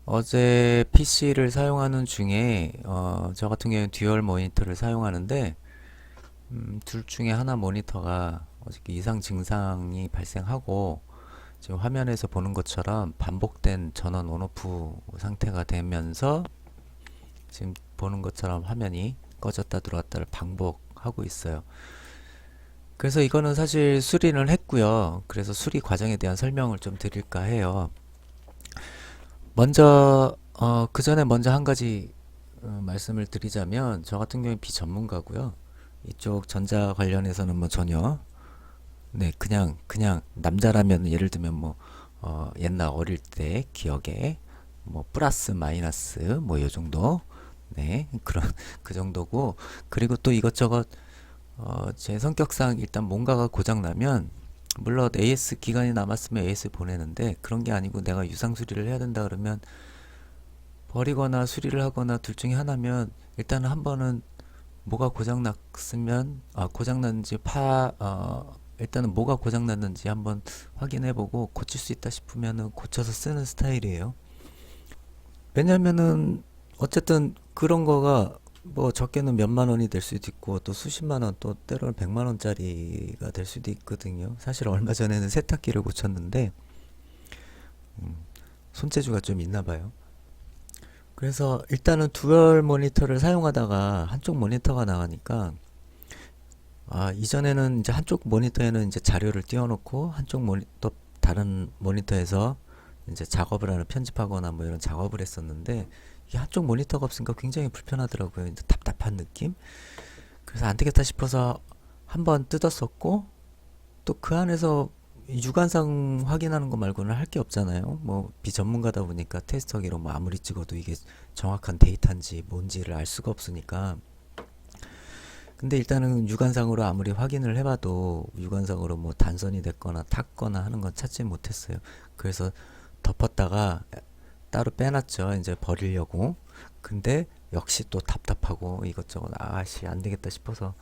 어제 PC를 사용하는 중에 저 같은 경우는 듀얼 모니터를 사용하는데 둘 중에 하나 모니터가 어저께 이상 증상이 발생하고 지금 화면에서 보는 것처럼 반복된 전원 온오프 상태가 되면서 지금 보는 것처럼 화면이 꺼졌다 들어왔다를 반복하고 있어요. 그래서 이거는 사실 수리를 했고요. 그래서 수리 과정에 대한 설명을 좀 드릴까 해요. 먼저 그 전에 먼저 한 가지 말씀을 드리자면 저 같은 경우는 비전문가고요. 이쪽 전자 관련해서는 뭐 전혀 그냥 남자라면 예를 들면 뭐 옛날 어릴 때 기억에 뭐 플러스 마이너스 뭐 요 정도 그런 그 정도고 그리고 또 이것저것 제 성격상 일단 뭔가가 고장 나면 물론 AS 기간이 남았으면 AS 보내는데 그런 게 아니고 내가 유상 수리를 해야 된다 그러면 버리거나 수리를 하거나 둘 중에 하나면 일단은 한 번은 뭐가 고장 났으면 고장 났는지 일단은 뭐가 고장 났는지 한번 확인해 보고 고칠 수 있다 싶으면은 고쳐서 쓰는 스타일이에요. 왜냐면은 어쨌든 그런 거가 뭐 적게는 몇만 원이 될 수도 있고 또 수십만 원 또 때로는 백만 원짜리가 될 수도 있거든요. 사실 얼마 전에는 세탁기를 고쳤는데 손재주가 좀 있나 봐요. 그래서 일단은 듀얼 모니터를 사용하다가 한쪽 모니터가 나가니까 이전에는 이제 한쪽 모니터에는 이제 자료를 띄워놓고 한쪽 모니터 다른 모니터에서 이제 작업을 하는 편집하거나 뭐 이런 작업을 했었는데 이게 한쪽 모니터가 없으니까 굉장히 불편하더라고요. 이제 답답한 느낌. 그래서 안 되겠다 싶어서 한번 뜯었었고 또 그 안에서 유관상 확인하는 거 말고는 할 게 없잖아요. 뭐 비전문가다 보니까 테스터기로 뭐 아무리 찍어도 이게 정확한 데이터인지 뭔지를 알 수가 없으니까. 근데 일단은 육안상으로 아무리 확인을 해봐도 육안상으로 뭐 단선이 됐거나 탔거나 하는 건 찾지 못했어요. 그래서 덮었다가 따로 빼놨죠. 이제 버리려고. 근데 역시 또 답답하고 이것저것 아씨 안 되겠다 싶어서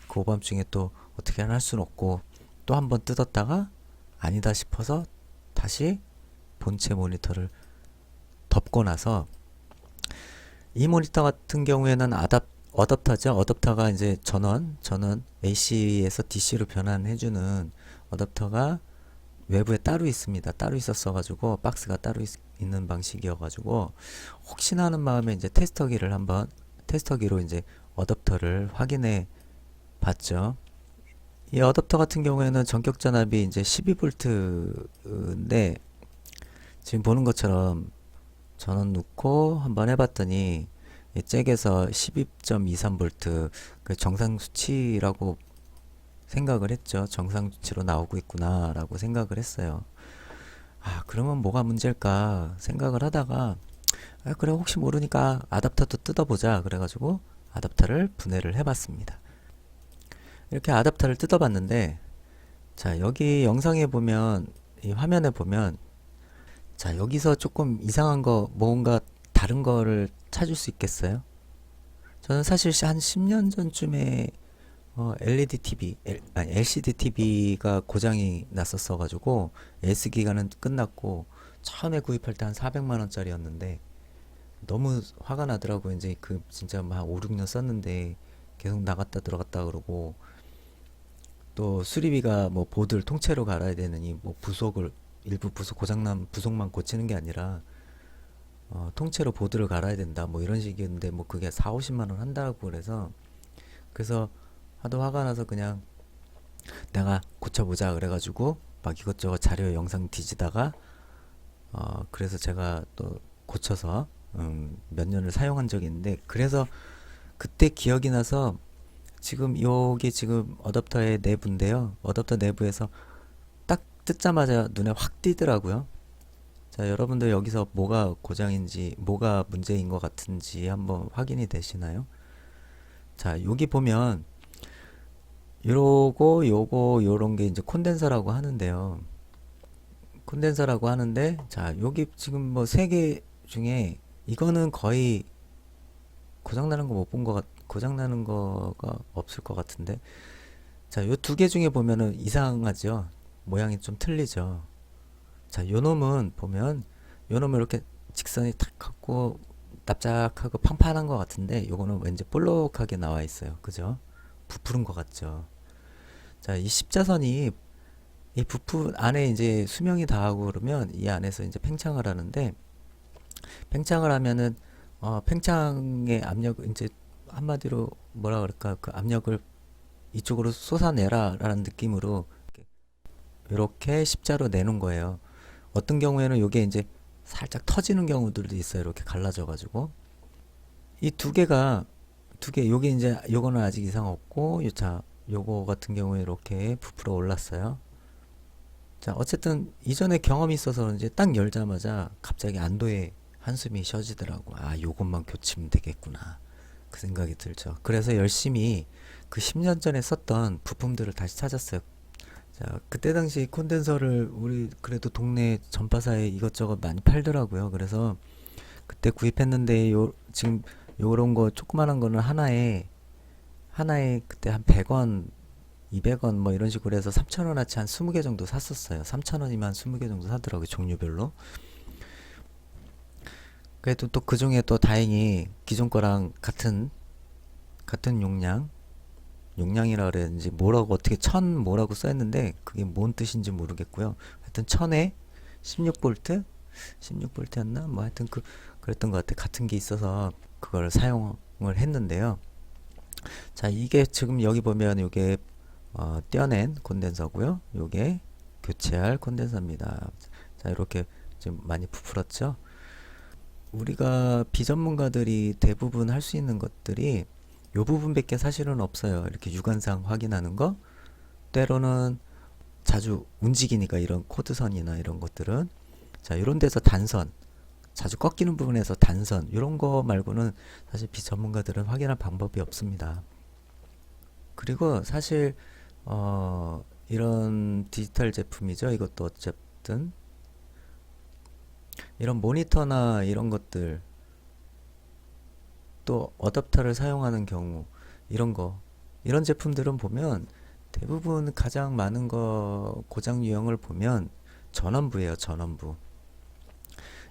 그 오밤중에 또 어떻게 하나 할 수는 없고 또 한번 뜯었다가 아니다 싶어서 다시 본체 모니터를 덮고 나서 이 모니터 같은 경우에는 어댑터죠. 어댑터가 이제 전원 AC에서 DC로 변환해주는 어댑터가 외부에 따로 있습니다. 따로 있었어가지고 박스가 따로 있는 방식이어가지고 혹시나 하는 마음에 이제 테스터기로 이제 어댑터를 확인해 봤죠. 이 어댑터 같은 경우에는 전격 전압이 이제 12V인데 지금 보는 것처럼 전원 넣고 한번 해봤더니 이 잭에서 12.23V 그 정상 수치라고 생각을 했죠. 정상 수치로 나오고 있구나라고 생각을 했어요. 그러면 뭐가 문제일까 생각을 하다가 그래 혹시 모르니까 아답터도 뜯어보자 그래가지고 아답터를 분해를 해봤습니다. 이렇게 아답터를 뜯어봤는데 자 여기 영상에 보면 이 화면에 보면 자 여기서 조금 이상한 거 뭔가 다른 거를 찾을 수 있겠어요? 저는 사실 한 10년 전쯤에 LED TV, 아니 LCD TV가 고장이 났었어 가지고 S 기간은 끝났고 처음에 구입할 때 한 400만 원짜리였는데 너무 화가 나더라고요. 이제 그 진짜 막 5, 6년 썼는데 계속 나갔다 들어갔다 그러고 또 수리비가 뭐 보드를 통째로 갈아야 되느니 뭐 부속을 일부 부속 고장난 부속만 고치는 게 아니라 통째로 보드를 갈아야 된다 뭐 이런 식이었는데 뭐 그게 4, 50만 원 한다고 그래서 하도 화가 나서 그냥 내가 고쳐보자 그래가지고 막 이것저것 자료 영상 뒤지다가 그래서 제가 또 고쳐서 몇 년을 사용한 적이 있는데 그래서 그때 기억이 나서 지금 여기 지금 어댑터의 내부인데요. 어댑터 내부에서 딱 뜯자마자 눈에 확 띄더라고요. 자, 여러분들 여기서 뭐가 고장인지, 뭐가 문제인 것 같은지 한번 확인이 되시나요? 자, 여기 보면 요런 게 이제 콘덴서라고 하는데요. 콘덴서라고 하는데, 자, 여기 지금 뭐 세 개 중에 이거는 거의 고장나는 거 못 본 것 고장나는 거가 없을 것 같은데. 자, 요 두 개 중에 보면은 이상하죠? 모양이 좀 틀리죠? 자, 요 놈은 보면, 요 놈을 이렇게 직선이 탁 갖고 납작하고 판판한 것 같은데 요거는 왠지 볼록하게 나와 있어요. 그죠? 부푸른 것 같죠? 자, 이 십자선이 이 부품 안에 이제 수명이 다하고 그러면 이 안에서 이제 팽창을 하는데, 팽창을 하면은 팽창의 압력, 이제 한마디로 뭐라 그럴까, 그 압력을 이쪽으로 쏟아내라라는 느낌으로 이렇게 십자로 내는 거예요. 어떤 경우에는 요게 이제 살짝 터지는 경우들도 있어요. 이렇게 갈라져 가지고 이 두 개 요게 이제 요거는 아직 이상 없고, 자 요거 같은 경우에 이렇게 부풀어 올랐어요. 자, 어쨌든 이전에 경험이 있어서 그런지 딱 열자마자 갑자기 안도의 한숨이 쉬어지더라고. 아, 요것만 교치면 되겠구나. 그 생각이 들죠. 그래서 열심히 그 10년 전에 썼던 부품들을 다시 찾았어요. 자, 그때 당시 콘덴서를 우리 그래도 동네 전파사에 이것저것 많이 팔더라고요. 그래서 그때 구입했는데 지금 요런 거 조그만한 거는 하나에 그때 한 100원 200원 뭐 이런 식으로 해서 3,000원어치 한 20개 정도 샀었어요. 3,000원이면 20개 정도 사더라고요. 종류별로. 그래도 또 그중에 또 다행히 기존 거랑 같은 용량이라 그랬는지 뭐라고 어떻게 뭐라고 써있는데 그게 뭔 뜻인지 모르겠고요. 하여튼 1000에 16볼트? 16볼트였나? 뭐 하여튼 그랬던 것 같아. 같은 게 있어서 그걸 사용을 했는데요. 자, 이게 지금 여기 보면 이게 떼어낸 콘덴서고요. 요게 교체할 콘덴서입니다. 자, 이렇게 좀 많이 부풀었죠. 우리가 비전문가들이 대부분 할 수 있는 것들이 요 부분밖에 사실은 없어요. 이렇게 육안상 확인하는 거. 때로는 자주 움직이니까 이런 코드선이나 이런 것들은, 자, 이런 데서 단선, 자주 꺾이는 부분에서 단선, 이런 거 말고는 사실 비전문가들은 확인할 방법이 없습니다. 그리고 사실 이런 디지털 제품이죠. 이것도 어쨌든 이런 모니터나 이런 것들, 또 어댑터를 사용하는 경우, 이런 제품들은 보면 대부분 가장 많은 거 고장 유형을 보면 전원부예요. 전원부.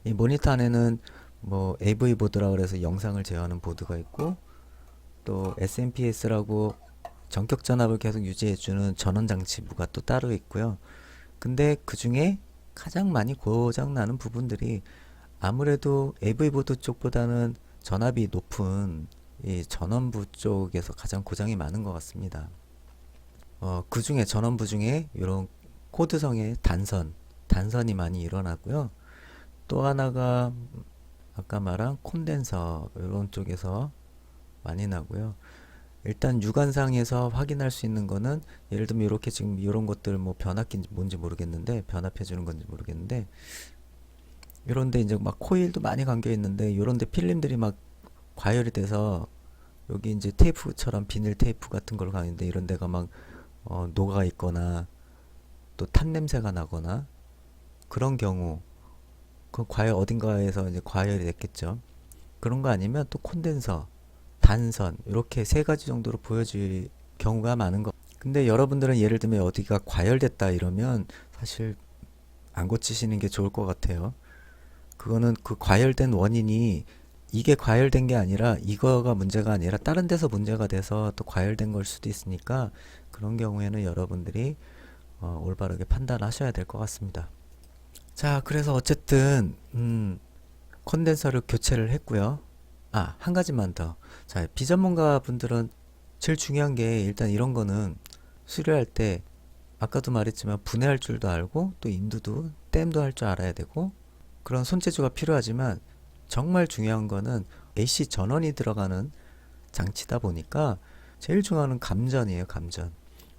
이 모니터 안에는 뭐 AV 보드라 그래서 영상을 제어하는 보드가 있고, 또 SMPS라고 전격 전압을 계속 유지해주는 전원 장치부가 또 따로 있고요. 근데 그 중에 가장 많이 고장 나는 부분들이 아무래도 AV 보드 쪽보다는 전압이 높은 이 전원부 쪽에서 가장 고장이 많은 것 같습니다. 그 중에 전원부 중에 이런 코드성의 단선이 많이 일어나고요. 또 하나가 아까 말한 콘덴서 이런 쪽에서 많이 나고요. 일단 육안상에서 확인할 수 있는 거는 예를 들면 이렇게 지금 이런 것들 뭐 변압기인지 뭔지 모르겠는데, 변압해 주는 건지 모르겠는데, 이런데 이제 막 코일도 많이 감겨 있는데 이런데 필름들이 막 과열이 돼서 여기 이제 테이프처럼 비닐 테이프 같은 걸 가는데 이런 데가 막 녹아 있거나 또 탄 냄새가 나거나 그런 경우, 그 과열 어딘가에서 이제 과열이 됐겠죠. 그런 거 아니면 또 콘덴서, 단선 이렇게 세 가지 정도로 보여질 경우가 많은 거. 근데 여러분들은 예를 들면 어디가 과열됐다 이러면 사실 안 고치시는 게 좋을 것 같아요. 그거는 그 과열된 원인이 이게 과열된 게 아니라 이거가 문제가 아니라 다른 데서 문제가 돼서 또 과열된 걸 수도 있으니까 그런 경우에는 여러분들이 올바르게 판단하셔야 될 것 같습니다. 자, 그래서 어쨌든 콘덴서를 교체를 했고요. 아, 한 가지만 더. 자, 비전문가 분들은 제일 중요한 게 일단 이런 거는 수리할 때 아까도 말했지만 분해할 줄도 알고 또 인두도 댐도 할 줄 알아야 되고 그런 손재주가 필요하지만 정말 중요한 거는 AC 전원이 들어가는 장치다 보니까 제일 중요한 건 감전이에요. 감전.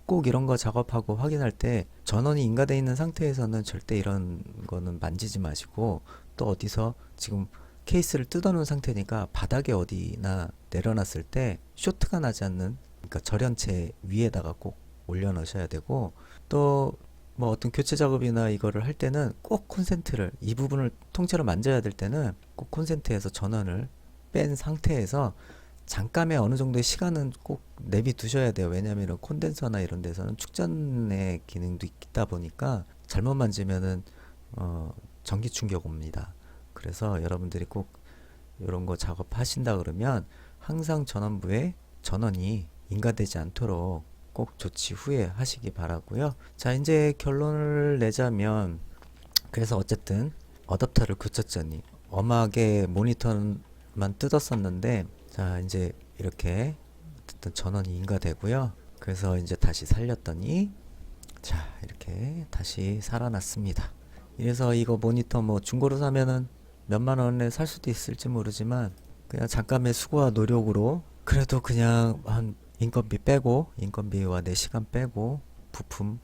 꼭 이런 거 작업하고 확인할 때 전원이 인가되어 있는 상태에서는 절대 이런 거는 만지지 마시고, 또 어디서 지금 케이스를 뜯어놓은 상태니까 바닥에 어디나 내려놨을 때 쇼트가 나지 않는, 그러니까 절연체 위에다가 꼭 올려 놓으셔야 되고, 또 뭐 어떤 교체 작업이나 이거를 할 때는 꼭 콘센트를 이 부분을 통째로 만져야 될 때는 꼭 콘센트에서 전원을 뺀 상태에서 잠깐의 어느 정도의 시간은 꼭 내비 두셔야 돼요. 왜냐하면 이런 콘덴서나 이런 데서는 축전의 기능도 있다 보니까 잘못 만지면은 전기 충격 옵니다. 그래서 여러분들이 꼭 이런 거 작업하신다 그러면 항상 전원부에 전원이 인가되지 않도록 꼭 조치 후에 하시기 바라고요. 자, 이제 결론을 내자면 그래서 어쨌든 어댑터를 고쳤더니 엄하게 모니터만 뜯었었는데 자, 이제 이렇게 어쨌든 전원이 인가되고요. 그래서 이제 다시 살렸더니 자, 이렇게 다시 살아났습니다. 이래서 이거 모니터 뭐 중고로 사면은 몇만 원에 살 수도 있을지 모르지만 그냥 잠깐의 수고와 노력으로 그래도 그냥 한 인건비 빼고 인건비와 내 시간 빼고 부품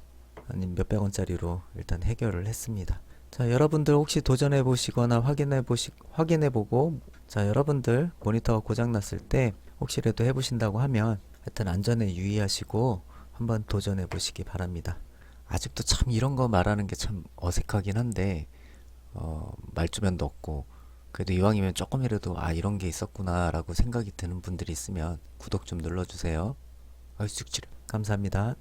아니면 몇백 원짜리로 일단 해결을 했습니다. 자, 여러분들 혹시 도전해 보시거나 확인해 보고 자, 여러분들 모니터가 고장 났을 때 혹시라도 해 보신다고 하면 하여튼 안전에 유의하시고 한번 도전해 보시기 바랍니다. 아직도 참 이런 거 말하는 게 참 어색하긴 한데 말주변도 없고 그래도 이왕이면 조금이라도 아 이런 게 있었구나 라고 생각이 드는 분들이 있으면 구독 좀 눌러주세요. 감사합니다.